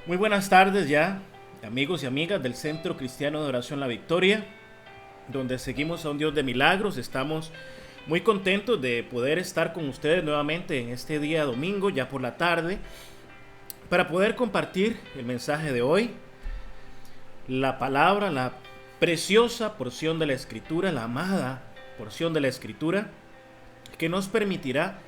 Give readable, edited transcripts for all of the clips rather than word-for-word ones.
Muy buenas tardes ya, amigos y amigas del Centro Cristiano de Oración La Victoria, donde seguimos a un Dios de milagros. Estamos muy contentos de poder estar con ustedes nuevamente en este día domingo, ya por la tarde, para poder compartir el mensaje de hoy, la palabra, la preciosa porción de la Escritura, la amada porción de la Escritura, que nos permitirá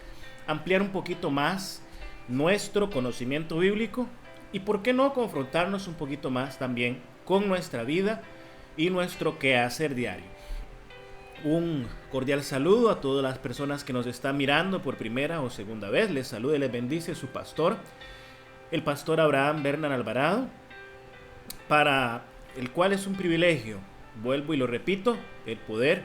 ampliar un poquito más nuestro conocimiento bíblico y por qué no confrontarnos un poquito más también con nuestra vida y nuestro quehacer diario. Un cordial saludo a todas las personas que nos están mirando por primera o segunda vez. Les saluda y les bendice su pastor, el pastor Abraham Bernal Alvarado, para el cual es un privilegio, vuelvo y lo repito, el poder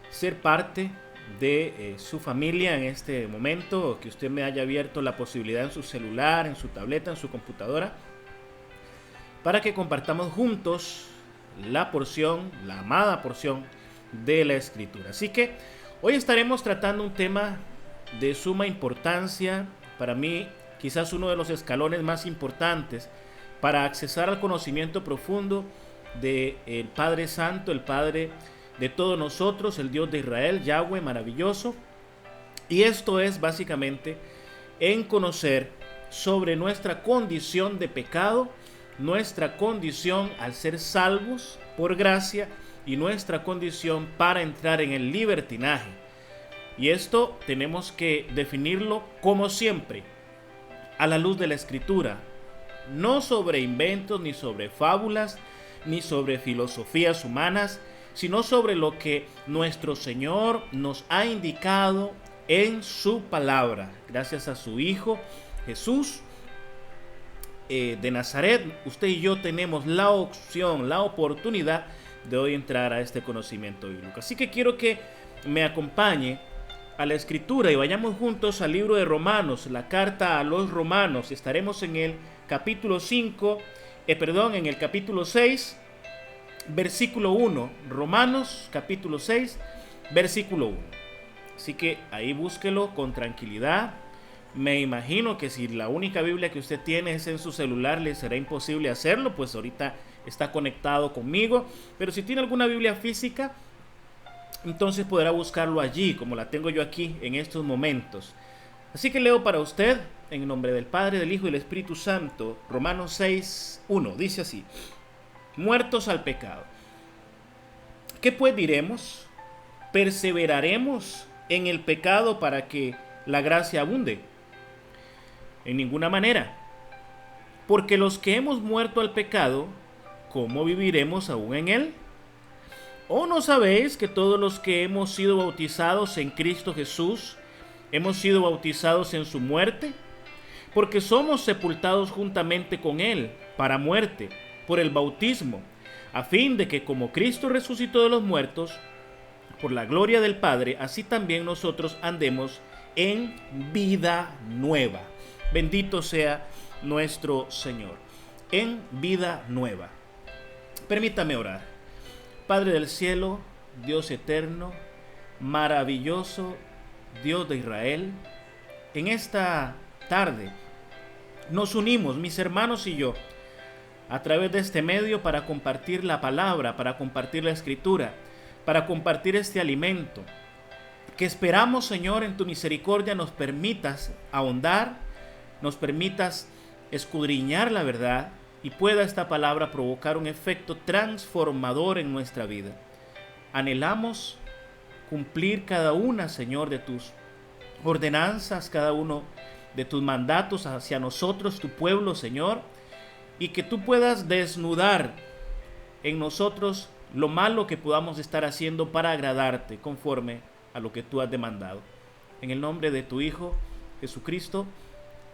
ser parte de su familia en este momento, que usted me haya abierto la posibilidad en su celular, en su tableta, en su computadora, para que compartamos juntos la porción, la amada porción de la Escritura. Así que hoy estaremos tratando un tema de suma importancia, para mí quizás uno de los escalones más importantes para accesar al conocimiento profundo del Padre Santo, el Padre de todos nosotros, el Dios de Israel, Yahweh maravilloso. Y esto es básicamente en conocer sobre nuestra condición de pecado, nuestra condición al ser salvos por gracia y nuestra condición para entrar en el libertinaje. Y esto tenemos que definirlo como siempre, a la luz de la Escritura, no sobre inventos, ni sobre fábulas, ni sobre filosofías humanas, sino sobre lo que nuestro Señor nos ha indicado en su palabra, gracias a su Hijo Jesús de Nazaret. Usted y yo tenemos la opción, la oportunidad de hoy entrar a este conocimiento bíblico. Así que quiero que me acompañe a la Escritura y vayamos juntos al libro de Romanos, la carta a los Romanos. Estaremos en el capítulo 6, versículo 1. Romanos capítulo 6, versículo 1. Así que ahí búsquelo con tranquilidad. Me imagino que si la única Biblia que usted tiene es en su celular, le será imposible hacerlo, pues ahorita está conectado conmigo. Pero si tiene alguna Biblia física, entonces podrá buscarlo allí, como la tengo yo aquí en estos momentos. Así que leo para usted, en nombre del Padre, del Hijo y del Espíritu Santo, Romanos 6, 1. Dice así: muertos al pecado, ¿qué pues diremos? ¿Perseveraremos en el pecado para que la gracia abunde? En ninguna manera. Porque los que hemos muerto al pecado, ¿cómo viviremos aún en él? ¿O no sabéis que todos los que hemos sido bautizados en Cristo Jesús, hemos sido bautizados en su muerte? Porque somos sepultados juntamente con él para muerte, por el bautismo, a fin de que como Cristo resucitó de los muertos, por la gloria del Padre, así también nosotros andemos en vida nueva. Bendito sea nuestro Señor. En vida nueva. Permítame orar. Padre del cielo, Dios eterno, maravilloso Dios de Israel, en esta tarde nos unimos, mis hermanos y yo, a través de este medio para compartir la palabra, para compartir la Escritura, para compartir este alimento, que esperamos, Señor, en tu misericordia nos permitas ahondar, nos permitas escudriñar la verdad y pueda esta palabra provocar un efecto transformador en nuestra vida. Anhelamos cumplir cada una, Señor, de tus ordenanzas, cada uno de tus mandatos hacia nosotros, tu pueblo, Señor, y que tú puedas desnudar en nosotros lo malo que podamos estar haciendo para agradarte conforme a lo que tú has demandado. En el nombre de tu Hijo Jesucristo,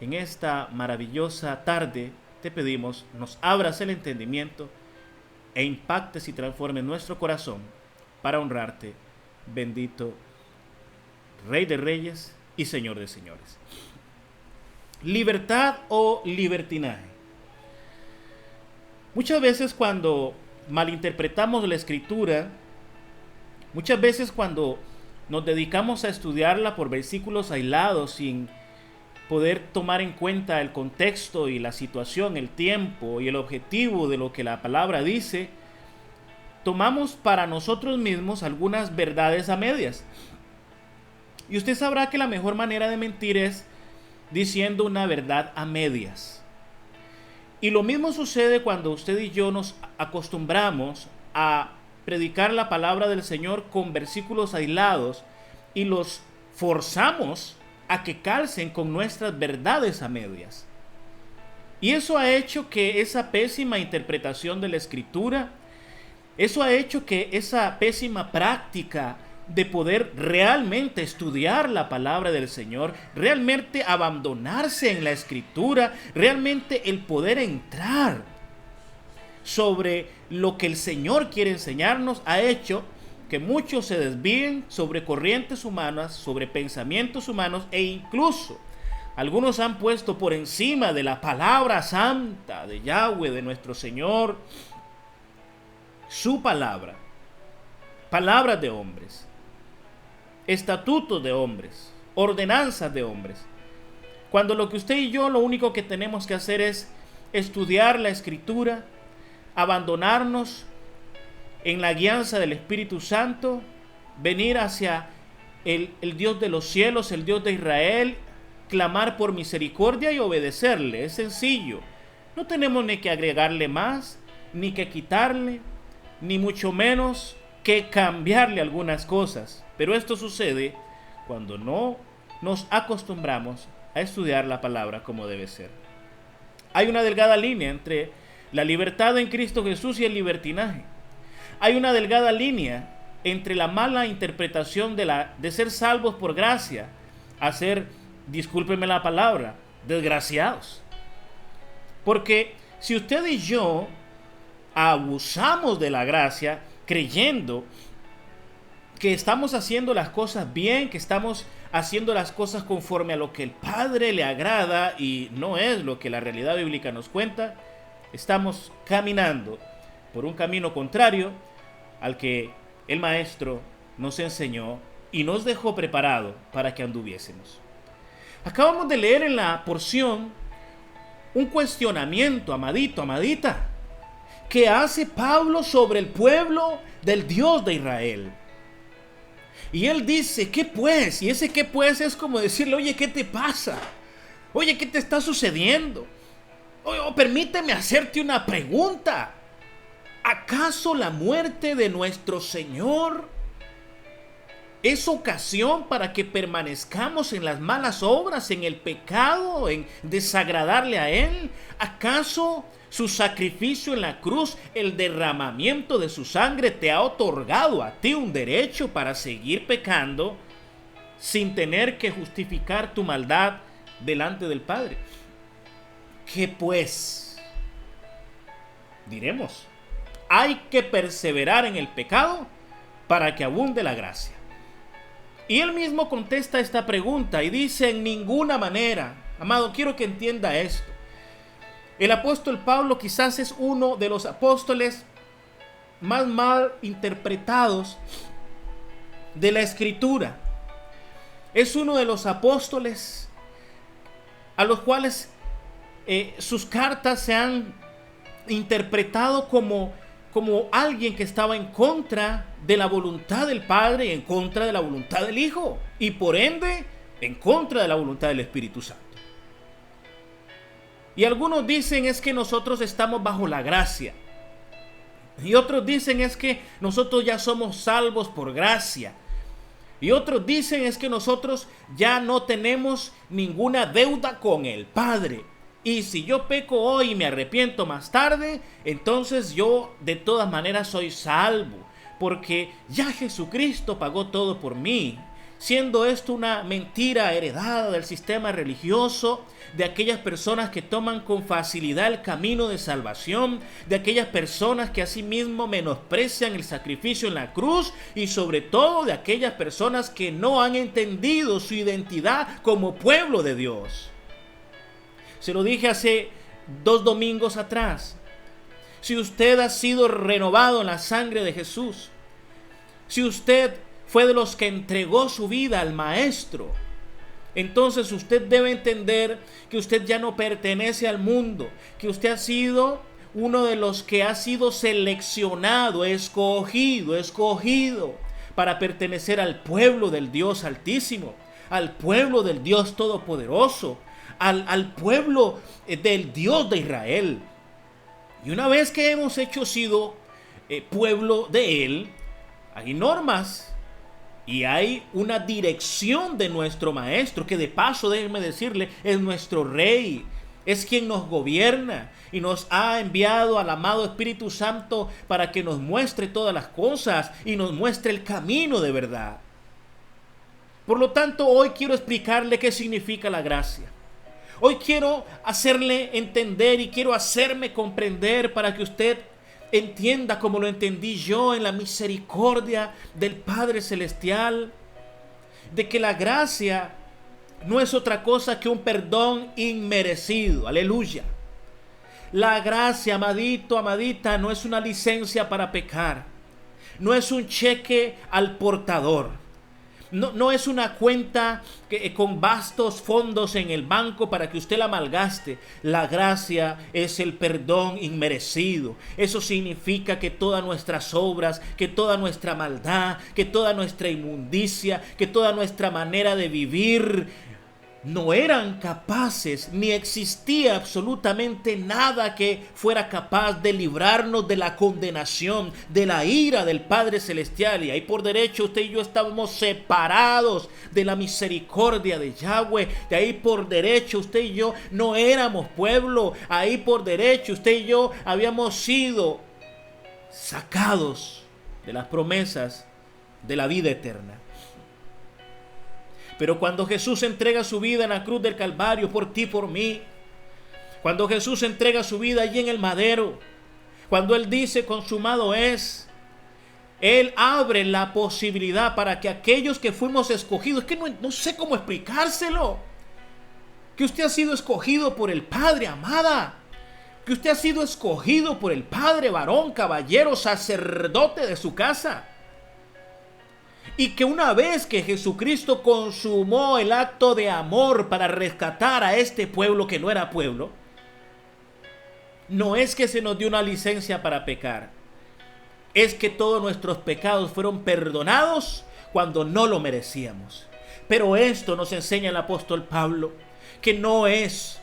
en esta maravillosa tarde te pedimos, nos abras el entendimiento e impactes y transformes nuestro corazón para honrarte, bendito Rey de Reyes y Señor de Señores. Libertad o libertinaje. Muchas veces cuando malinterpretamos la Escritura, muchas veces cuando nos dedicamos a estudiarla por versículos aislados sin poder tomar en cuenta el contexto y la situación, el tiempo y el objetivo de lo que la palabra dice, tomamos para nosotros mismos algunas verdades a medias. Y usted sabrá que la mejor manera de mentir es diciendo una verdad a medias. Y lo mismo sucede cuando usted y yo nos acostumbramos a predicar la palabra del Señor con versículos aislados y los forzamos a que calcen con nuestras verdades a medias. Y eso ha hecho que esa pésima interpretación de la Escritura, eso ha hecho que esa pésima práctica de poder realmente estudiar la palabra del Señor, realmente abandonarse en la Escritura, realmente el poder entrar sobre lo que el Señor quiere enseñarnos, ha hecho que muchos se desvíen sobre corrientes humanas, sobre pensamientos humanos, e incluso algunos han puesto por encima de la palabra santa de Yahweh, de nuestro Señor, su palabra, palabras de hombres, estatutos de hombres, ordenanzas de hombres. Cuando lo que usted y yo lo único que tenemos que hacer es estudiar la Escritura, abandonarnos en la guianza del Espíritu Santo, venir hacia el Dios de los cielos, el Dios de Israel, clamar por misericordia y obedecerle. Es sencillo. No tenemos ni que agregarle más, ni que quitarle, ni mucho menos que cambiarle algunas cosas. Pero esto sucede cuando no nos acostumbramos a estudiar la palabra como debe ser. Hay una delgada línea entre la libertad en Cristo Jesús y el libertinaje. Hay una delgada línea entre la mala interpretación de ser salvos por gracia a ser, discúlpeme la palabra, desgraciados. Porque si usted y yo abusamos de la gracia creyendo que estamos haciendo las cosas bien, que estamos haciendo las cosas conforme a lo que el Padre le agrada y no es lo que la realidad bíblica nos cuenta, estamos caminando por un camino contrario al que el Maestro nos enseñó y nos dejó preparado para que anduviésemos. Acabamos de leer en la porción un cuestionamiento, amadito, amadita, que hace Pablo sobre el pueblo del Dios de Israel. Y él dice, ¿qué pues? Y ese qué pues es como decirle, oye, ¿qué te pasa? Oye, ¿qué te está sucediendo? Oye, permíteme hacerte una pregunta. ¿Acaso la muerte de nuestro Señor es ocasión para que permanezcamos en las malas obras, en el pecado, en desagradarle a Él? ¿Acaso su sacrificio en la cruz, el derramamiento de su sangre, te ha otorgado a ti un derecho para seguir pecando sin tener que justificar tu maldad delante del Padre? ¿Qué pues? Diremos, hay que perseverar en el pecado para que abunde la gracia. Y él mismo contesta esta pregunta y dice, en ninguna manera. Amado, quiero que entienda esto. El apóstol Pablo quizás es uno de los apóstoles más mal interpretados de la Escritura. Es uno de los apóstoles a los cuales sus cartas se han interpretado como alguien que estaba en contra de la voluntad del Padre y en contra de la voluntad del Hijo, y por ende en contra de la voluntad del Espíritu Santo. Y algunos dicen es que nosotros estamos bajo la gracia, y otros dicen es que nosotros ya somos salvos por gracia, y otros dicen es que nosotros ya no tenemos ninguna deuda con el Padre. Y si yo peco hoy y me arrepiento más tarde, entonces yo de todas maneras soy salvo, porque ya Jesucristo pagó todo por mí. Siendo esto una mentira heredada del sistema religioso, de aquellas personas que toman con facilidad el camino de salvación, de aquellas personas que asimismo menosprecian el sacrificio en la cruz, y sobre todo de aquellas personas que no han entendido su identidad como pueblo de Dios. Se lo dije hace 2 domingos atrás. Si usted ha sido renovado en la sangre de Jesús, si usted fue de los que entregó su vida al Maestro, Entonces usted debe entender que usted ya no pertenece al mundo, que usted ha sido uno de los que ha sido seleccionado, escogido para pertenecer al pueblo del Dios Altísimo, al pueblo del Dios Todopoderoso, al pueblo del Dios de Israel. Y una vez que hemos sido pueblo de Él, hay normas y hay una dirección de nuestro maestro, que de paso, déjenme decirle, es nuestro rey, es quien nos gobierna y nos ha enviado al amado Espíritu Santo para que nos muestre todas las cosas y nos muestre el camino de verdad. Por lo tanto, hoy quiero explicarle qué significa la gracia. Hoy quiero hacerle entender y quiero hacerme comprender para que usted entienda como lo entendí yo en la misericordia del Padre Celestial, de que la gracia no es otra cosa que un perdón inmerecido. Aleluya. La gracia, amadito, amadita, no es una licencia para pecar. No es un cheque al portador. No es una cuenta con vastos fondos en el banco para que usted la malgaste. La gracia es el perdón inmerecido. Eso significa que todas nuestras obras, que toda nuestra maldad, que toda nuestra inmundicia, que toda nuestra manera de vivir no eran capaces, ni existía absolutamente nada que fuera capaz de librarnos de la condenación, de la ira del Padre Celestial. Y ahí por derecho usted y yo estábamos separados de la misericordia de Yahweh. De ahí por derecho usted y yo no éramos pueblo. Ahí por derecho usted y yo habíamos sido sacados de las promesas de la vida eterna. Pero cuando Jesús entrega su vida en la cruz del Calvario por ti, por mí, cuando Jesús entrega su vida allí en el madero, cuando Él dice consumado es, Él abre la posibilidad para que aquellos que fuimos escogidos, que no sé cómo explicárselo, que usted ha sido escogido por el Padre, amada, que usted ha sido escogido por el Padre, varón, caballero, sacerdote de su casa. Y que una vez que Jesucristo consumó el acto de amor para rescatar a este pueblo que no era pueblo, no es que se nos dio una licencia para pecar, es que todos nuestros pecados fueron perdonados cuando no lo merecíamos. Pero esto nos enseña el apóstol Pablo, que no es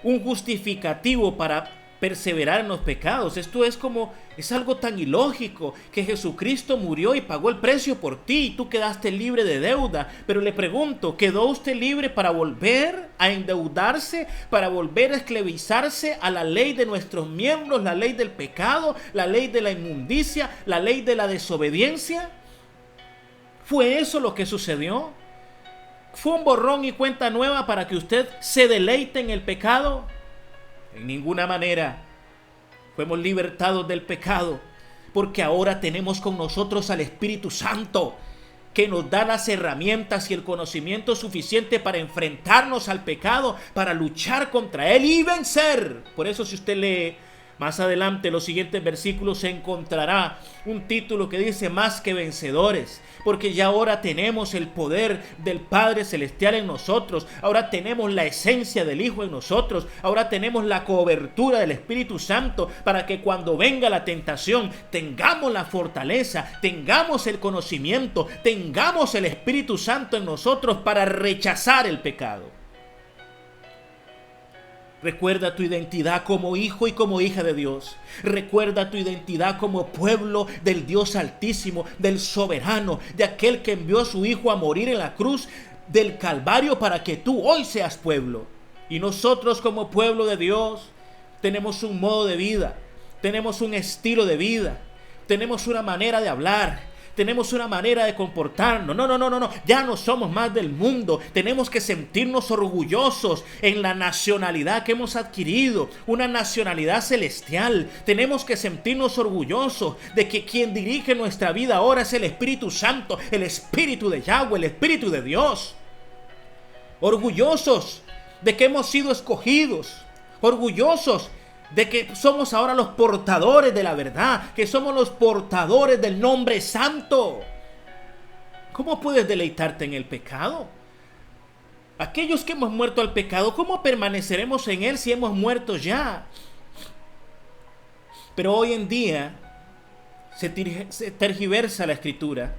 un justificativo para perseverar en los pecados. Esto es algo tan ilógico, que Jesucristo murió y pagó el precio por ti y tú quedaste libre de deuda. Pero le pregunto, ¿quedó usted libre para volver a endeudarse, para volver a esclavizarse a la ley de nuestros miembros, la ley del pecado, la ley de la inmundicia, la ley de la desobediencia? ¿Fue eso lo que sucedió? ¿Fue un borrón y cuenta nueva para que usted se deleite en el pecado? En ninguna manera. Fuimos libertados del pecado porque ahora tenemos con nosotros al Espíritu Santo, que nos da las herramientas y el conocimiento suficiente para enfrentarnos al pecado, para luchar contra él y vencer. Por eso, si usted lee más adelante los siguientes versículos, se encontrará un título que dice más que vencedores, porque ya ahora tenemos el poder del Padre Celestial en nosotros, ahora tenemos la esencia del Hijo en nosotros, ahora tenemos la cobertura del Espíritu Santo para que cuando venga la tentación tengamos la fortaleza, tengamos el conocimiento, tengamos el Espíritu Santo en nosotros para rechazar el pecado. Recuerda tu identidad como hijo y como hija de Dios. Recuerda tu identidad como pueblo del Dios Altísimo, del soberano, de aquel que envió a su Hijo a morir en la cruz del Calvario para que tú hoy seas pueblo. Y nosotros como pueblo de Dios tenemos un modo de vida, tenemos un estilo de vida, tenemos una manera de hablar, tenemos una manera de comportarnos. No. Ya no somos más del mundo. Tenemos que sentirnos orgullosos en la nacionalidad que hemos adquirido, una nacionalidad celestial. Tenemos que sentirnos orgullosos de que quien dirige nuestra vida ahora es el Espíritu Santo, el Espíritu de Yahweh, el Espíritu de Dios. Orgullosos de que hemos sido escogidos. Orgullosos de que somos ahora los portadores de la verdad, que somos los portadores del nombre santo. ¿Cómo puedes deleitarte en el pecado? Aquellos que hemos muerto al pecado, ¿cómo permaneceremos en él si hemos muerto ya? Pero hoy en día se tergiversa la escritura,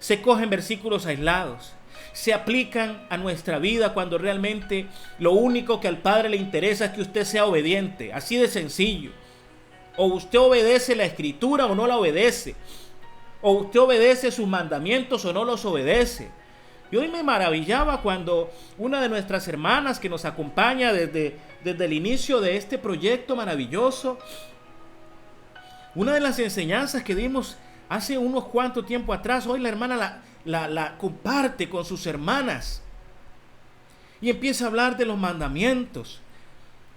se cogen versículos aislados, se aplican a nuestra vida cuando realmente lo único que al Padre le interesa es que usted sea obediente, así de sencillo. O usted obedece la escritura o no la obedece, o usted obedece sus mandamientos o no los obedece. Y hoy me maravillaba cuando una de nuestras hermanas que nos acompaña desde el inicio de este proyecto maravilloso, una de las enseñanzas que dimos hace unos cuantos tiempo atrás, hoy la hermana la comparte con sus hermanas y empieza a hablar de los mandamientos.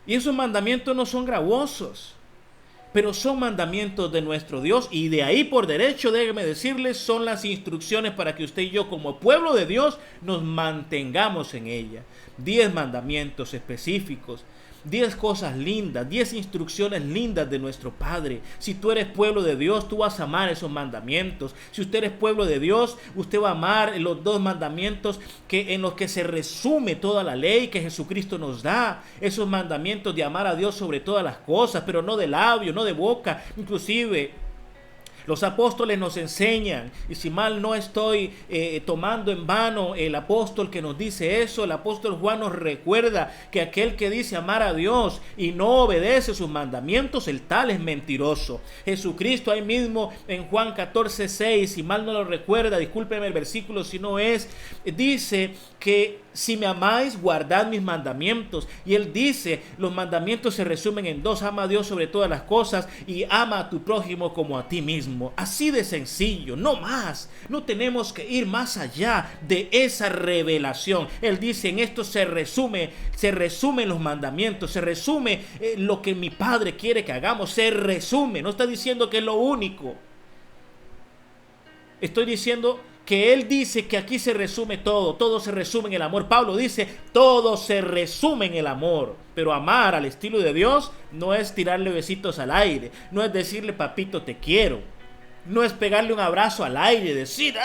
Y esos mandamientos no son gravosos, pero son mandamientos de nuestro Dios, y de ahí por derecho, déjeme decirles, son las instrucciones para que usted y yo como pueblo de Dios nos mantengamos en ella. 10 mandamientos específicos, 10 cosas lindas, 10 instrucciones lindas de nuestro Padre. Si tú eres pueblo de Dios, tú vas a amar esos mandamientos. Si usted es pueblo de Dios, usted va a amar los 2 mandamientos en los que se resume toda la ley que Jesucristo nos da. Esos mandamientos de amar a Dios sobre todas las cosas, pero no de labio, no de boca. Inclusive los apóstoles nos enseñan, y si mal no estoy tomando en vano el apóstol que nos dice eso, el apóstol Juan nos recuerda que aquel que dice amar a Dios y no obedece sus mandamientos, el tal es mentiroso. Jesucristo ahí mismo en Juan 14:6, si mal no lo recuerda, discúlpeme el versículo si no es, dice que si me amáis, guardad mis mandamientos. Y él dice, los mandamientos se resumen en 2: ama a Dios sobre todas las cosas y ama a tu prójimo como a ti mismo. Así de sencillo, no más. No tenemos que ir más allá de esa revelación. Él dice, en esto se resumen los mandamientos, se resume lo que mi Padre quiere que hagamos, se resume. No está diciendo que es lo único. Estoy diciendo que él dice que aquí se resume todo se resume en el amor. Pablo dice, todo se resume en el amor. Pero amar al estilo de Dios no es tirarle besitos al aire, no es decirle papito te quiero, no es pegarle un abrazo al aire y decir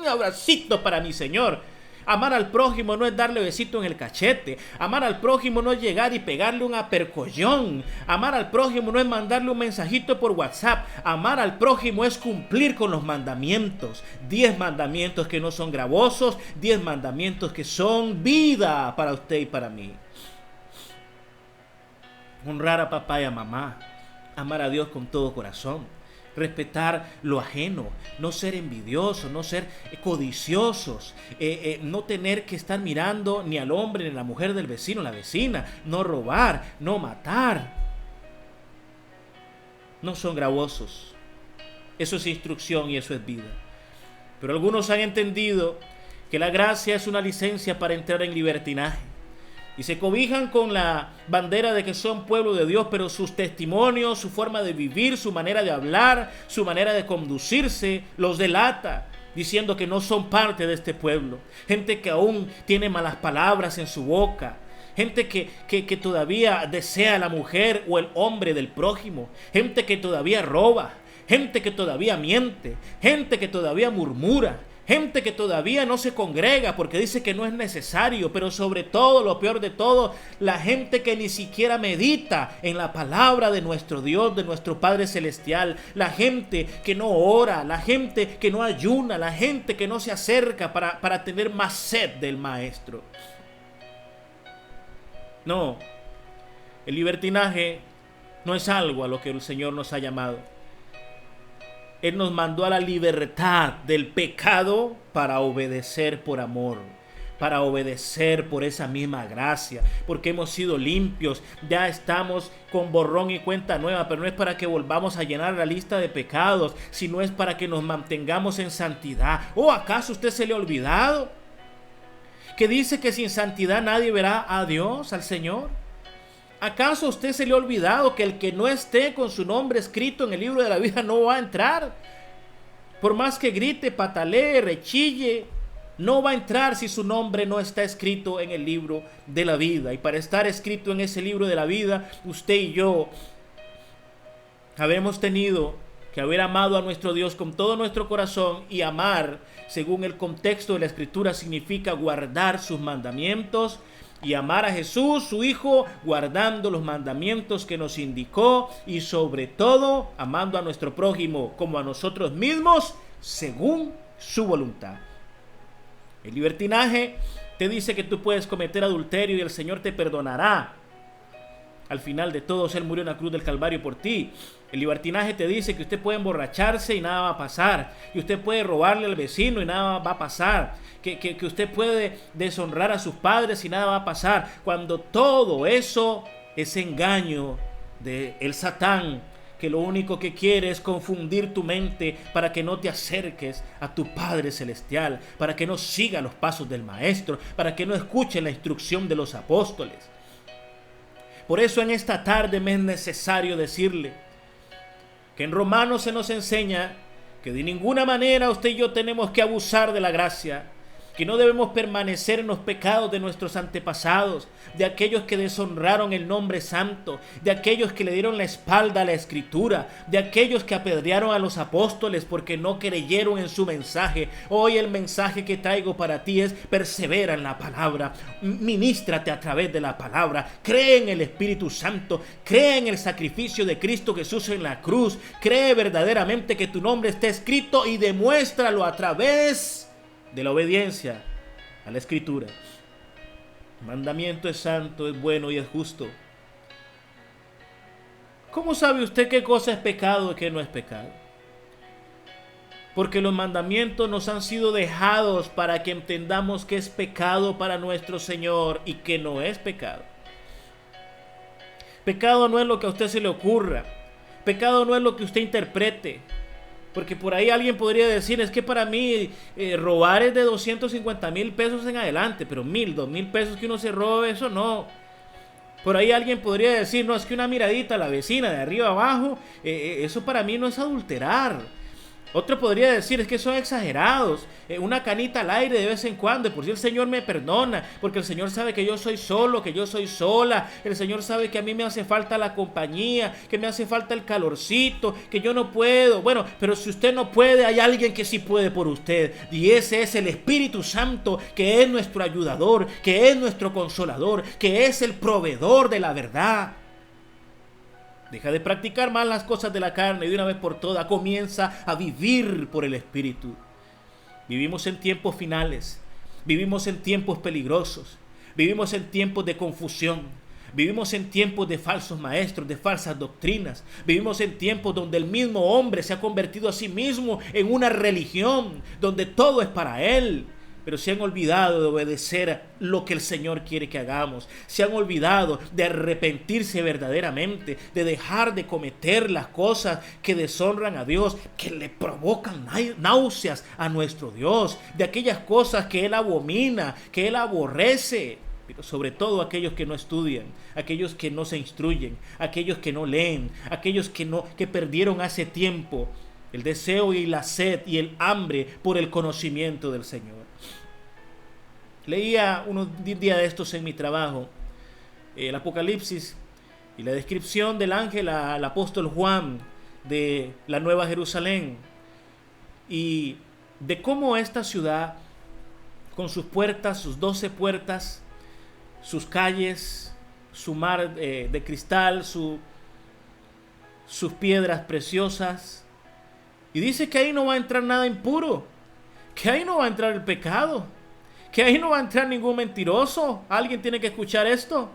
un abracito para mi Señor. Amar al prójimo no es darle besito en el cachete. Amar al prójimo no es llegar y pegarle un apercollón. Amar al prójimo no es mandarle un mensajito por WhatsApp. Amar al prójimo es cumplir con los mandamientos. 10 mandamientos que no son gravosos, 10 mandamientos que son vida para usted y para mí. Honrar a papá y a mamá. Amar a Dios con todo corazón. Respetar lo ajeno, no ser envidiosos, no ser codiciosos, no tener que estar mirando ni al hombre ni a la mujer del vecino, la vecina, no robar, no matar. No son gravosos. Eso es instrucción y eso es vida. Pero algunos han entendido que la gracia es una licencia para entrar en libertinaje. Y se cobijan con la bandera de que son pueblo de Dios, pero sus testimonios, su forma de vivir, su manera de hablar, su manera de conducirse, los delata, diciendo que no son parte de este pueblo. Gente que aún tiene malas palabras en su boca. Gente que todavía desea a la mujer o el hombre del prójimo. Gente que todavía roba. Gente que todavía miente. Gente que todavía murmura. Gente que todavía no se congrega porque dice que no es necesario, pero sobre todo, lo peor de todo, la gente que ni siquiera medita en la palabra de nuestro Dios, de nuestro Padre Celestial, la gente que no ora, la gente que no ayuna, la gente que no se acerca para tener más sed del Maestro. No, el libertinaje no es algo a lo que el Señor nos ha llamado. Él nos mandó a la libertad del pecado para obedecer por amor, para obedecer por esa misma gracia, porque hemos sido limpios, ya estamos con borrón y cuenta nueva, pero no es para que volvamos a llenar la lista de pecados, sino es para que nos mantengamos en santidad. ¿O acaso usted se le ha olvidado que dice que sin santidad nadie verá a Dios, al Señor? ¿Acaso a usted se le ha olvidado que el que no esté con su nombre escrito en el libro de la vida no va a entrar? Por más que grite, patalee, rechille, no va a entrar si su nombre no está escrito en el libro de la vida. Y para estar escrito en ese libro de la vida, usted y yo habemos tenido que haber amado a nuestro Dios con todo nuestro corazón, y amar, según el contexto de la Escritura, significa guardar sus mandamientos, y amar a Jesús, su Hijo, guardando los mandamientos que nos indicó, y sobre todo amando a nuestro prójimo como a nosotros mismos, según su voluntad. El libertinaje te dice que tú puedes cometer adulterio y el Señor te perdonará. Al final de todos, Él murió en la cruz del Calvario por ti. El libertinaje te dice que usted puede emborracharse y nada va a pasar, que usted puede robarle al vecino y nada va a pasar, que usted puede deshonrar a sus padres y nada va a pasar, cuando todo eso es engaño del Satán, que lo único que quiere es confundir tu mente para que no te acerques a tu Padre Celestial, para que no siga los pasos del Maestro, para que no escuche la instrucción de los apóstoles. Por eso en esta tarde me es necesario decirle que en Romanos se nos enseña que de ninguna manera usted y yo tenemos que abusar de la gracia, que no debemos permanecer en los pecados de nuestros antepasados, de aquellos que deshonraron el nombre santo, de aquellos que le dieron la espalda a la Escritura, de aquellos que apedrearon a los apóstoles porque no creyeron en su mensaje. Hoy el mensaje que traigo para ti es: persevera en la palabra, ministrate a través de la palabra, cree en el Espíritu Santo, cree en el sacrificio de Cristo Jesús en la cruz, cree verdaderamente que tu nombre está escrito y demuéstralo a través de la obediencia a la Escritura. El mandamiento es santo, es bueno y es justo. ¿Cómo sabe usted qué cosa es pecado y qué no es pecado? Porque los mandamientos nos han sido dejados para que entendamos qué es pecado para nuestro Señor y qué no es pecado. Pecado no es lo que a usted se le ocurra. Pecado no es lo que usted interprete. Porque por ahí alguien podría decir: es que para mí robar es de 250,000 pesos en adelante, pero 1,000, 2,000 pesos que uno se robe, eso no. Por ahí alguien podría decir: no, es que una miradita a la vecina de arriba abajo, eso para mí no es adulterar. Otro podría decir: es que son exagerados, una canita al aire de vez en cuando, y por si el Señor me perdona, porque el Señor sabe que yo soy solo, que yo soy sola, el Señor sabe que a mí me hace falta la compañía, que me hace falta el calorcito, que yo no puedo. Bueno, pero si usted no puede, hay alguien que sí puede por usted, y ese es el Espíritu Santo, que es nuestro ayudador, que es nuestro consolador, que es el proveedor de la verdad. Deja de practicar más las cosas de la carne y de una vez por todas comienza a vivir por el Espíritu. Vivimos en tiempos finales, vivimos en tiempos peligrosos, vivimos en tiempos de confusión, vivimos en tiempos de falsos maestros, de falsas doctrinas, vivimos en tiempos donde el mismo hombre se ha convertido a sí mismo en una religión, donde todo es para él. Pero se han olvidado de obedecer lo que el Señor quiere que hagamos. Se han olvidado de arrepentirse verdaderamente, de dejar de cometer las cosas que deshonran a Dios, que le provocan náuseas a nuestro Dios, de aquellas cosas que Él abomina, que Él aborrece. Pero sobre todo aquellos que no estudian, aquellos que no se instruyen, aquellos que no leen, aquellos que perdieron hace tiempo el deseo y la sed y el hambre por el conocimiento del Señor. Leía un día de estos en mi trabajo el Apocalipsis y la descripción del ángel al apóstol Juan de la Nueva Jerusalén y de cómo esta ciudad, con sus puertas, sus 12 puertas, sus calles, su mar de cristal, sus piedras preciosas, y dice que ahí no va a entrar nada impuro, que ahí no va a entrar el pecado, que ahí no va a entrar ningún mentiroso. Alguien tiene que escuchar esto.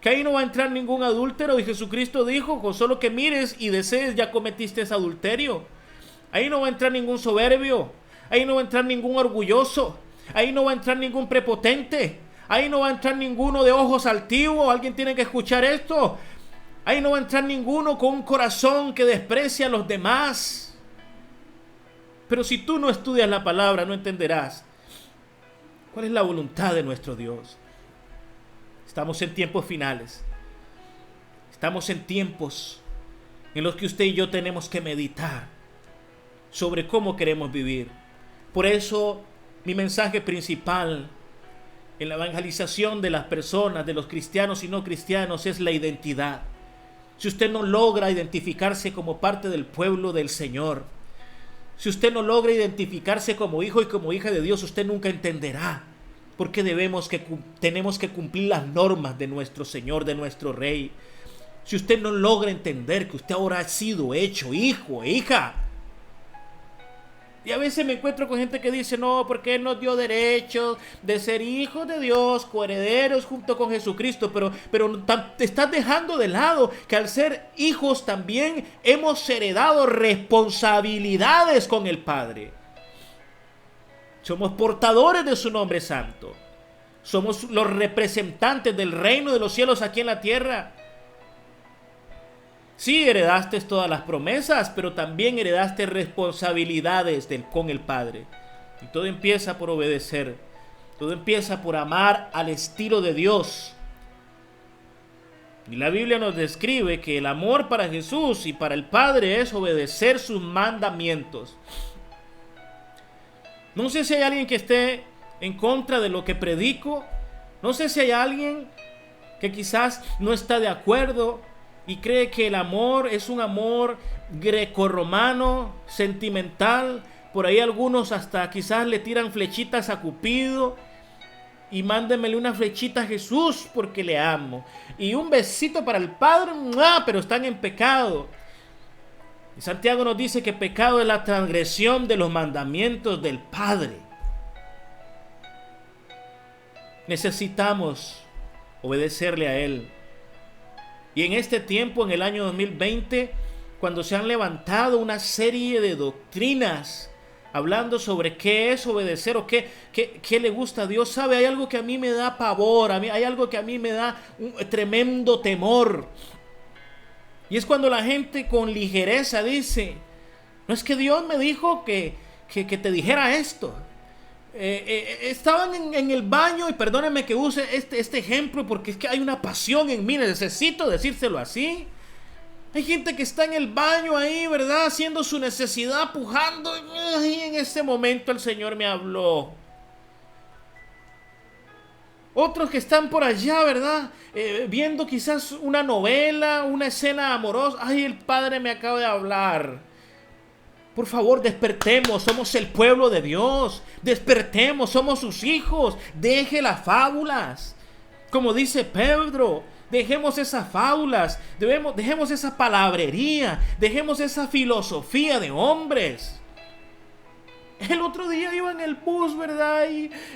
Que ahí no va a entrar ningún adúltero. Y Jesucristo dijo: con solo que mires y desees ya cometiste ese adulterio. Ahí no va a entrar ningún soberbio. Ahí no va a entrar ningún orgulloso. Ahí no va a entrar ningún prepotente. Ahí no va a entrar ninguno de ojos altivos. Alguien tiene que escuchar esto. Ahí no va a entrar ninguno con un corazón que desprecia a los demás. Pero si tú no estudias la palabra, no entenderás cuál es la voluntad de nuestro Dios. Estamos en tiempos finales. Estamos en tiempos en los que usted y yo tenemos que meditar sobre cómo queremos vivir. Por eso mi mensaje principal en la evangelización de las personas, de los cristianos y no cristianos, es la identidad. si usted no logra identificarse como parte del pueblo del Señor, si usted no logra identificarse como hijo y como hija de Dios, usted nunca entenderá por qué tenemos que cumplir las normas de nuestro Señor, de nuestro Rey. Si usted no logra entender que usted ahora ha sido hecho hijo e hija. Y a veces me encuentro con gente que dice, no, porque Él nos dio derechos de ser hijos de Dios, coherederos junto con Jesucristo, pero te estás dejando de lado que al ser hijos también hemos heredado responsabilidades con el Padre. Somos portadores de su nombre santo. Somos los representantes del reino de los cielos aquí en la tierra. Sí, heredaste todas las promesas, pero también heredaste responsabilidades con el Padre. Y todo empieza por obedecer. Todo empieza por amar al estilo de Dios. Y la Biblia nos describe que el amor para Jesús y para el Padre es obedecer sus mandamientos. No sé si hay alguien que esté en contra de lo que predico. No sé si hay alguien que quizás no está de acuerdo y cree que el amor es un amor grecorromano, sentimental. Por ahí algunos hasta quizás le tiran flechitas a Cupido. Y mándenmele una flechita a Jesús porque le amo. Y un besito para el Padre, pero están en pecado. Y Santiago nos dice que pecado es la transgresión de los mandamientos del Padre. Necesitamos obedecerle a Él. Y en este tiempo, en el año 2020, cuando se han levantado una serie de doctrinas hablando sobre qué es obedecer o qué le gusta a Dios, ¿sabe? Hay algo que a mí me da pavor, hay algo que a mí me da un tremendo temor. Y es cuando la gente con ligereza dice, no es que Dios me dijo que te dijera esto. Estaban en el baño, y perdónenme que use este ejemplo porque es que hay una pasión en mí, necesito decírselo así. Hay gente que está en el baño ahí, ¿verdad? Haciendo su necesidad, pujando, y en ese momento el Señor me habló. Otros que están por allá, ¿verdad? Viendo quizás una novela, una escena amorosa. Ay, el Padre me acaba de hablar. Por favor, despertemos, somos el pueblo de Dios. Despertemos, somos sus hijos. Deje las fábulas. Como dice Pedro, dejemos esas fábulas, dejemos esa palabrería, dejemos esa filosofía de hombres. El otro día iba en el bus, ¿verdad?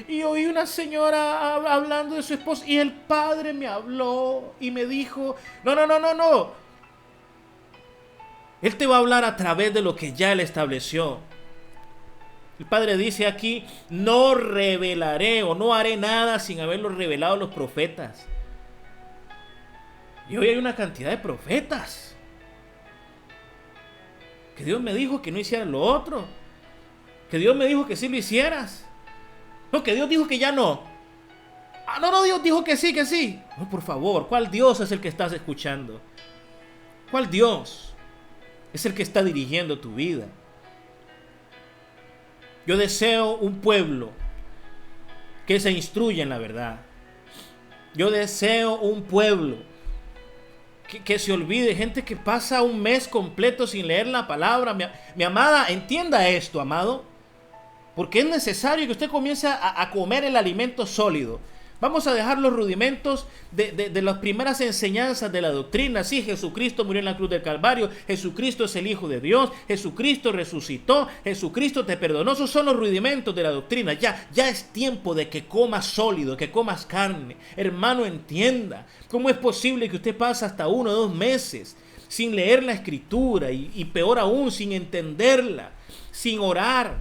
Y oí una señora hablando de su esposo. Y el Padre me habló y me dijo, no. Él te va a hablar a través de lo que ya Él estableció. El Padre dice aquí, no revelaré o no haré nada sin haberlo revelado a los profetas. Y hoy hay una cantidad de profetas. Que Dios me dijo que no hiciera lo otro. Que Dios me dijo que sí lo hicieras. No, que Dios dijo que ya no. No, Dios dijo que sí, que sí. No, por favor, ¿cuál Dios es el que estás escuchando? ¿Cuál Dios es el que está dirigiendo tu vida? Yo deseo un pueblo que se instruya en la verdad. Yo deseo un pueblo que se olvide, gente que pasa un mes completo sin leer la palabra. Mi amada, entienda esto, amado, porque es necesario que usted comience a comer el alimento sólido. Vamos a dejar los rudimentos de las primeras enseñanzas de la doctrina. Sí, Jesucristo murió en la cruz del Calvario. Jesucristo es el Hijo de Dios. Jesucristo resucitó. Jesucristo te perdonó. Esos son los rudimentos de la doctrina. Ya es tiempo de que comas sólido, que comas carne. Hermano, entienda. ¿Cómo es posible que usted pase hasta 1 o 2 meses sin leer la Escritura y peor aún, sin entenderla, sin orar,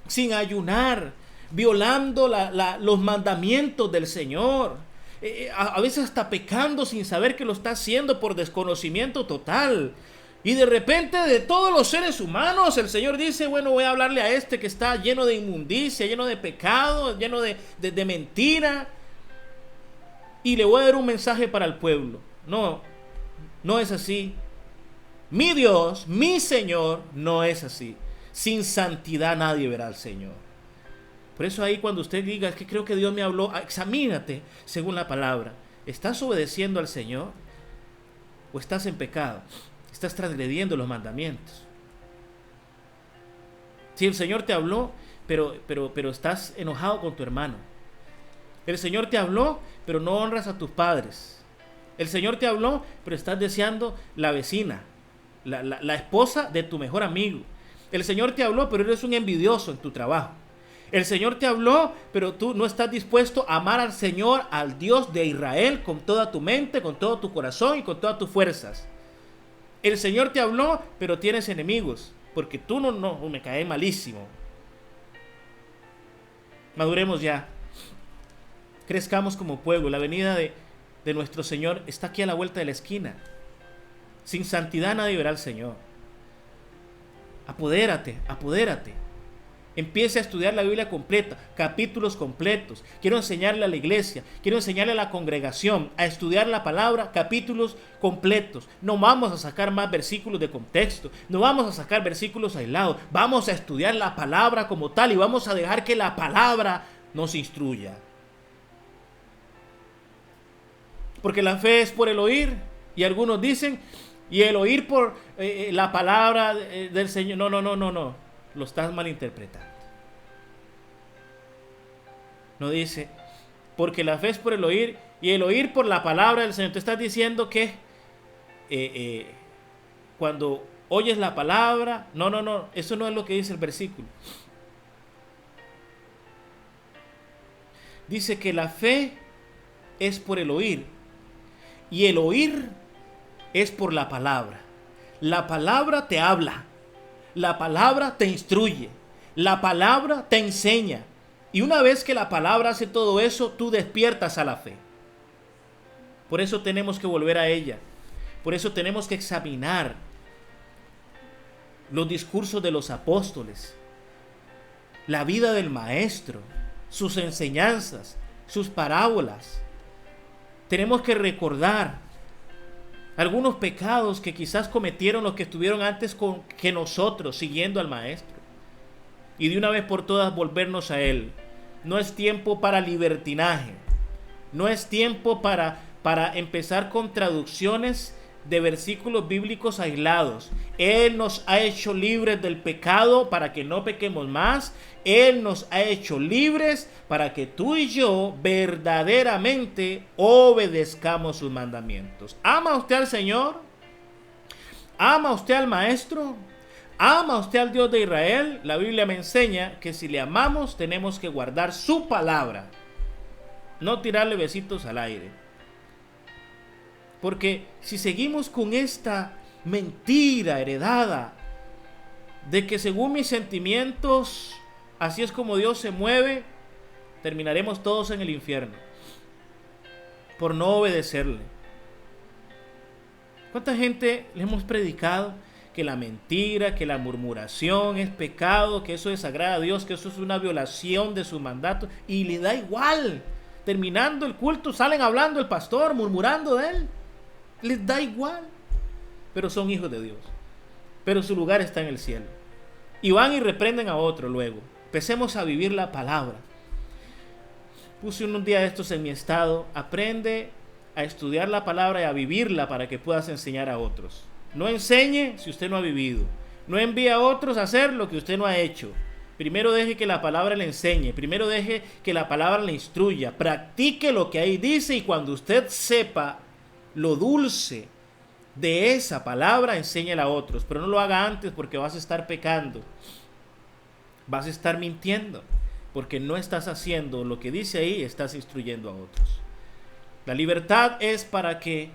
sin ayunar, violando los mandamientos del Señor, a veces hasta pecando sin saber que lo está haciendo por desconocimiento total? Y de repente, de todos los seres humanos, el Señor dice, bueno, voy a hablarle a este que está lleno de inmundicia, lleno de pecado, lleno de mentira, y le voy a dar un mensaje para el pueblo. No es así. Mi Dios, mi Señor, no es así. Sin santidad nadie verá al Señor. Por eso ahí cuando usted diga, es que creo que Dios me habló, examínate según la palabra. ¿Estás obedeciendo al Señor? o estás en pecado, estás transgrediendo los mandamientos. Si el Señor te habló, pero estás enojado con tu hermano. El Señor te habló, pero no honras a tus padres. El Señor te habló, pero estás deseando la vecina, la esposa de tu mejor amigo. El Señor te habló, pero eres un envidioso en tu trabajo. El Señor te habló, pero tú no estás dispuesto a amar al Señor, al Dios de Israel, con toda tu mente, con todo tu corazón y con todas tus fuerzas. El Señor te habló, pero tienes enemigos, porque tú no me caes malísimo. Maduremos ya. Crezcamos como pueblo. La venida de nuestro Señor está aquí a la vuelta de la esquina. Sin santidad nadie verá al Señor. Apodérate. Empiece a estudiar la Biblia completa, capítulos completos. Quiero enseñarle a la iglesia, quiero enseñarle a la congregación a estudiar la palabra, capítulos completos. No vamos a sacar más versículos de contexto, no vamos a sacar versículos aislados. Vamos a estudiar la palabra como tal y vamos a dejar que la palabra nos instruya. Porque la fe es por el oír, y algunos dicen, y el oír por la palabra del Señor. No. Lo estás malinterpretando. No dice, porque la fe es por el oír, y el oír por la palabra del Señor. Te estás diciendo que cuando oyes la palabra, no, eso no es lo que dice el versículo. Dice que la fe es por el oír, y el oír es por la palabra. La palabra te habla. La palabra te instruye, la palabra te enseña. Y una vez que la palabra hace todo eso, tú despiertas a la fe. Por eso tenemos que volver a ella. Por eso tenemos que examinar los discursos de los apóstoles, la vida del maestro, sus enseñanzas, sus parábolas. Tenemos que recordar algunos pecados que quizás cometieron los que estuvieron antes que nosotros, siguiendo al Maestro. Y de una vez por todas volvernos a Él. No es tiempo para libertinaje. No es tiempo para empezar con traducciones de versículos bíblicos aislados. Él nos ha hecho libres del pecado para que no pequemos más. Él nos ha hecho libres para que tú y yo verdaderamente obedezcamos sus mandamientos. ¿Ama usted al Señor? ¿Ama usted al Maestro? ¿Ama usted al Dios de Israel? La Biblia me enseña que si le amamos tenemos que guardar su palabra, no tirarle besitos al aire. Porque si seguimos con esta mentira heredada de que según mis sentimientos así es como Dios se mueve, terminaremos todos en el infierno por no obedecerle. ¿Cuánta gente le hemos predicado que la mentira, que la murmuración es pecado, que eso desagrada a Dios, que eso es una violación de su mandato, y le da igual? Terminando el culto salen hablando el pastor, murmurando de él. Les da igual, pero son hijos de Dios, pero su lugar está en el cielo, y van y reprenden a otro luego. Empecemos a vivir la palabra. Puse un día de estos en mi estado: aprende a estudiar la palabra y a vivirla para que puedas enseñar a otros. No enseñe si usted no ha vivido, no envíe a otros a hacer lo que usted no ha hecho. Primero deje que la palabra le enseñe, primero deje que la palabra le instruya, practique lo que ahí dice, y cuando usted sepa lo dulce de esa palabra, enséñela a otros. Pero no lo haga antes, porque vas a estar pecando, vas a estar mintiendo, porque no estás haciendo lo que dice ahí, estás instruyendo a otros. La libertad es para que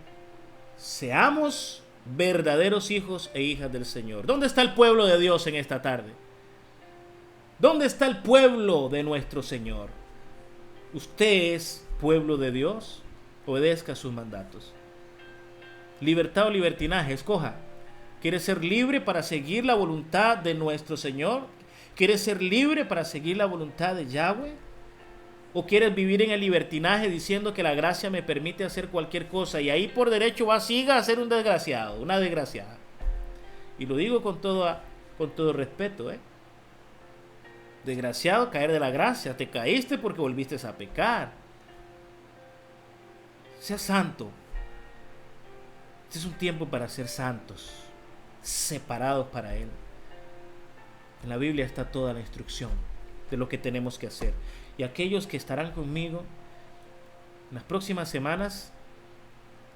seamos verdaderos hijos e hijas del Señor. ¿Dónde está el pueblo de Dios en esta tarde? ¿Dónde está el pueblo de nuestro Señor? ¿Usted es pueblo de Dios? Obedezca sus mandatos. Libertad o libertinaje, escoja. ¿Quieres ser libre para seguir la voluntad de nuestro Señor? ¿Quieres ser libre para seguir la voluntad de Yahweh? ¿O quieres vivir en el libertinaje diciendo que la gracia me permite hacer cualquier cosa, y ahí por derecho siga a ser un desgraciado, una desgraciada? Y lo digo con todo respeto, Desgraciado, caer de la gracia. Te caíste porque volviste a pecar. Sea santo. Este es un tiempo para ser santos, separados para Él. En la Biblia está toda la instrucción de lo que tenemos que hacer. Y aquellos que estarán conmigo en las próximas semanas,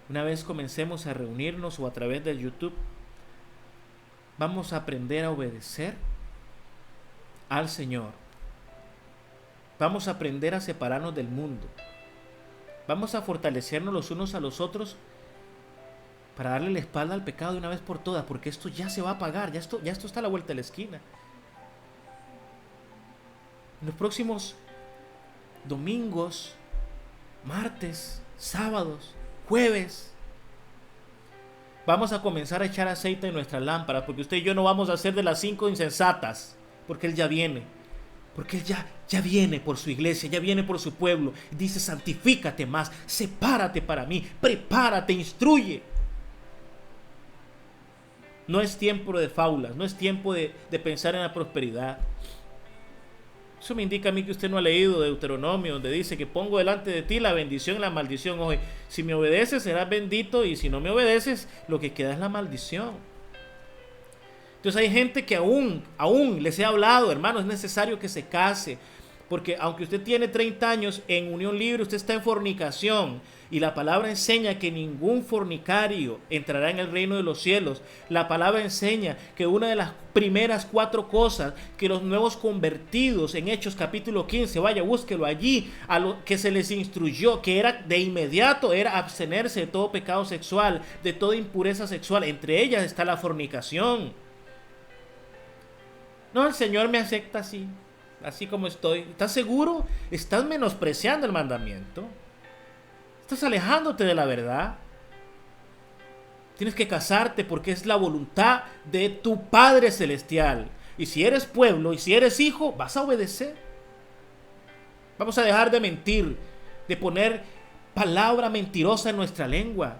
una vez comencemos a reunirnos o a través de YouTube, vamos a aprender a obedecer al Señor. Vamos a aprender a separarnos del mundo. Vamos a fortalecernos los unos a los otros para darle la espalda al pecado de una vez por todas, porque esto ya se va a apagar, ya esto está a la vuelta de la esquina. En los próximos domingos, martes, sábados, jueves, vamos a comenzar a echar aceite en nuestras lámparas, porque usted y yo no vamos a ser de las 5 insensatas, porque Él ya viene. Porque Él ya viene por su iglesia, ya viene por su pueblo. Dice, santifícate más, sepárate para mí, prepárate, instruye. No es tiempo de faulas, no es tiempo de pensar en la prosperidad. Eso me indica a mí que usted no ha leído Deuteronomio, donde dice que pongo delante de ti la bendición y la maldición. Oye, si me obedeces serás bendito, y si no me obedeces, lo que queda es la maldición. Entonces hay gente que aún les he hablado, hermano, es necesario que se case, porque aunque usted tiene 30 años en unión libre, usted está en fornicación, y la palabra enseña que ningún fornicario entrará en el reino de los cielos. La palabra enseña que una de las primeras 4 cosas que los nuevos convertidos en Hechos capítulo 15, vaya, búsquelo allí, a lo que se les instruyó, que era de inmediato, era abstenerse de todo pecado sexual, de toda impureza sexual. Entre ellas está la fornicación. No, el Señor me acepta así como estoy. ¿Estás seguro? ¿Estás menospreciando el mandamiento? ¿Estás alejándote de la verdad? Tienes que casarte porque es la voluntad de tu Padre Celestial. Y si eres pueblo y si eres hijo, vas a obedecer. Vamos a dejar de mentir, de poner palabra mentirosa en nuestra lengua.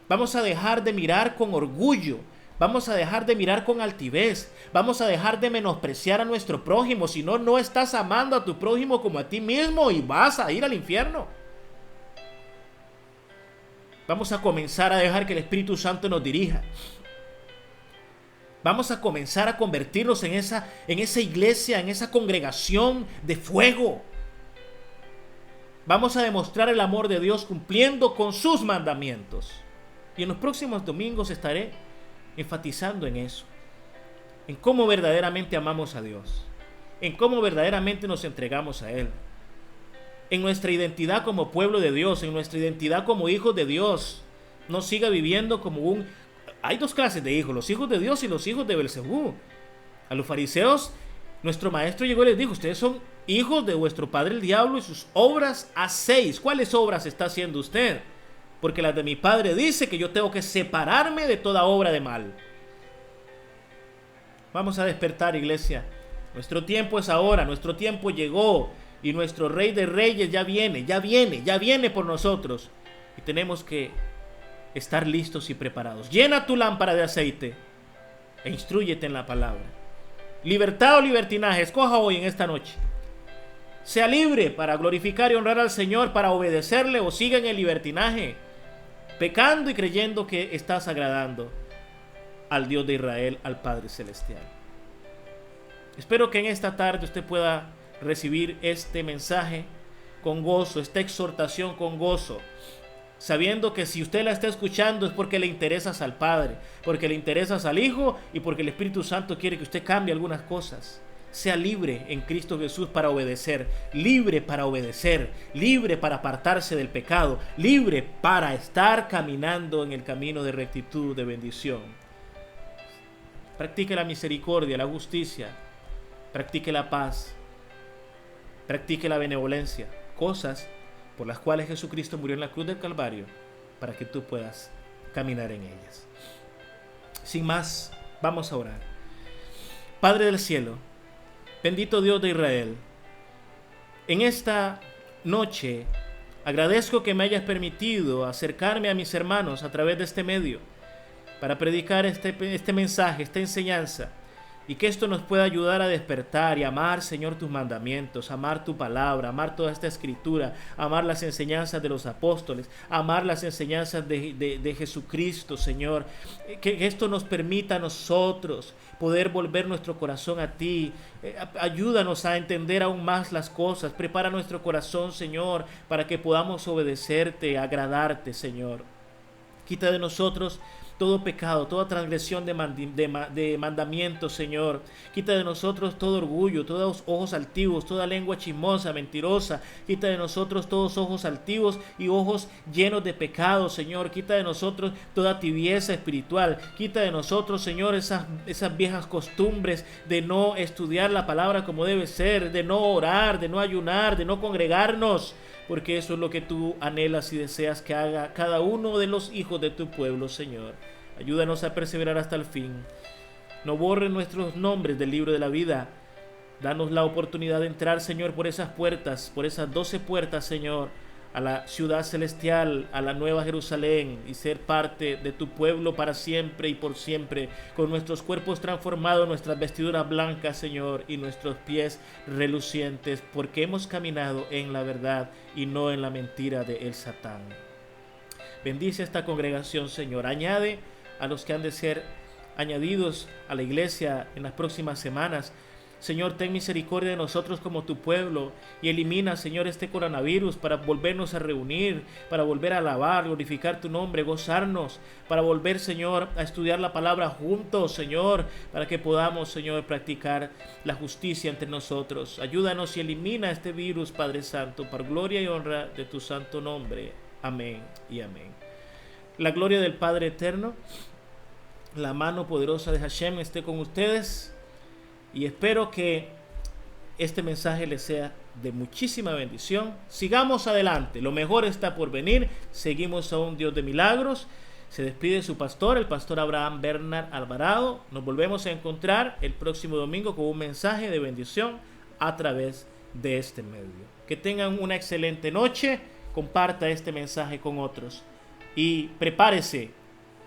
Vamos a dejar de mirar con orgullo. Vamos a dejar de mirar con altivez. Vamos a dejar de menospreciar a nuestro prójimo. Si no, no estás amando a tu prójimo como a ti mismo y vas a ir al infierno. Vamos a comenzar a dejar que el Espíritu Santo nos dirija. Vamos a comenzar a convertirnos en esa iglesia, en esa congregación de fuego. Vamos a demostrar el amor de Dios cumpliendo con sus mandamientos. Y en los próximos domingos estaré enfatizando en eso, en cómo verdaderamente amamos a Dios, en cómo verdaderamente nos entregamos a Él, en nuestra identidad como pueblo de Dios, en nuestra identidad como hijos de Dios. No siga viviendo como Hay 2 clases de hijos, los hijos de Dios y los hijos de Belcebú. A los fariseos, nuestro maestro llegó y les dijo, ustedes son hijos de vuestro padre el diablo y sus obras hacéis. ¿Cuáles obras está haciendo usted? Porque las de mi Padre dice que yo tengo que separarme de toda obra de mal. Vamos a despertar, iglesia. Nuestro tiempo es ahora, nuestro tiempo llegó. Y nuestro Rey de Reyes ya viene por nosotros. Y tenemos que estar listos y preparados. Llena tu lámpara de aceite e instrúyete en la palabra. Libertad o libertinaje, escoja hoy en esta noche. Sea libre para glorificar y honrar al Señor, para obedecerle, o siga en el libertinaje, pecando y creyendo que estás agradando al Dios de Israel, al Padre Celestial. Espero que en esta tarde usted pueda recibir este mensaje con gozo, esta exhortación con gozo, sabiendo que si usted la está escuchando es porque le interesas al Padre, porque le interesas al Hijo y porque el Espíritu Santo quiere que usted cambie algunas cosas. Sea libre en Cristo Jesús para obedecer, libre para obedecer, libre para apartarse del pecado, libre para estar caminando en el camino de rectitud, de bendición. Practique la misericordia, la justicia, practique la paz, practique la benevolencia, cosas por las cuales Jesucristo murió en la cruz del Calvario, para que tú puedas caminar en ellas. Sin más, vamos a orar. Padre del cielo, bendito Dios de Israel, en esta noche agradezco que me hayas permitido acercarme a mis hermanos a través de este medio, para predicar este mensaje, esta enseñanza, Y que esto nos pueda ayudar a despertar y amar, Señor, tus mandamientos, amar tu palabra, amar toda esta escritura, amar las enseñanzas de los apóstoles, amar las enseñanzas de Jesucristo, Señor. Que esto nos permita a nosotros poder volver nuestro corazón a ti. Ayúdanos a entender aún más las cosas. Prepara nuestro corazón, Señor, para que podamos obedecerte, agradarte, Señor. Quita de nosotros todo pecado, toda transgresión de mandamientos, Señor. Quita de nosotros todo orgullo, todos ojos altivos, toda lengua chismosa, mentirosa. Quita de nosotros todos ojos altivos y ojos llenos de pecado, Señor. Quita de nosotros toda tibieza espiritual. Quita de nosotros, Señor, esas viejas costumbres de no estudiar la palabra como debe ser, de no orar, de no ayunar, de no congregarnos. Porque eso es lo que tú anhelas y deseas que haga cada uno de los hijos de tu pueblo, Señor. Ayúdanos a perseverar hasta el fin. No borres nuestros nombres del libro de la vida. Danos la oportunidad de entrar, Señor, por esas puertas, por esas 12 puertas, Señor, a la ciudad celestial, a la nueva Jerusalén, y ser parte de tu pueblo para siempre y por siempre, con nuestros cuerpos transformados, nuestras vestiduras blancas, Señor, y nuestros pies relucientes, porque hemos caminado en la verdad y no en la mentira de el Satán. Bendice esta congregación, Señor. Añade a los que han de ser añadidos a la iglesia en las próximas semanas. Señor, ten misericordia de nosotros como tu pueblo y elimina, Señor, este coronavirus para volvernos a reunir, para volver a alabar, glorificar tu nombre, gozarnos, para volver, Señor, a estudiar la palabra juntos, Señor, para que podamos, Señor, practicar la justicia entre nosotros. Ayúdanos y elimina este virus, Padre Santo, para gloria y honra de tu santo nombre. Amén y amén. La gloria del Padre Eterno, la mano poderosa de Hashem esté con ustedes. Y espero que este mensaje les sea de muchísima bendición. Sigamos adelante, lo mejor está por venir. Seguimos a un Dios de milagros. Se despide su pastor, el pastor Abraham Bernard Alvarado. Nos volvemos a encontrar el próximo domingo con un mensaje de bendición a través de este medio. Que tengan una excelente noche. Comparta este mensaje con otros. Y prepárese,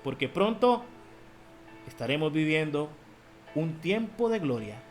porque pronto estaremos viviendo un tiempo de gloria.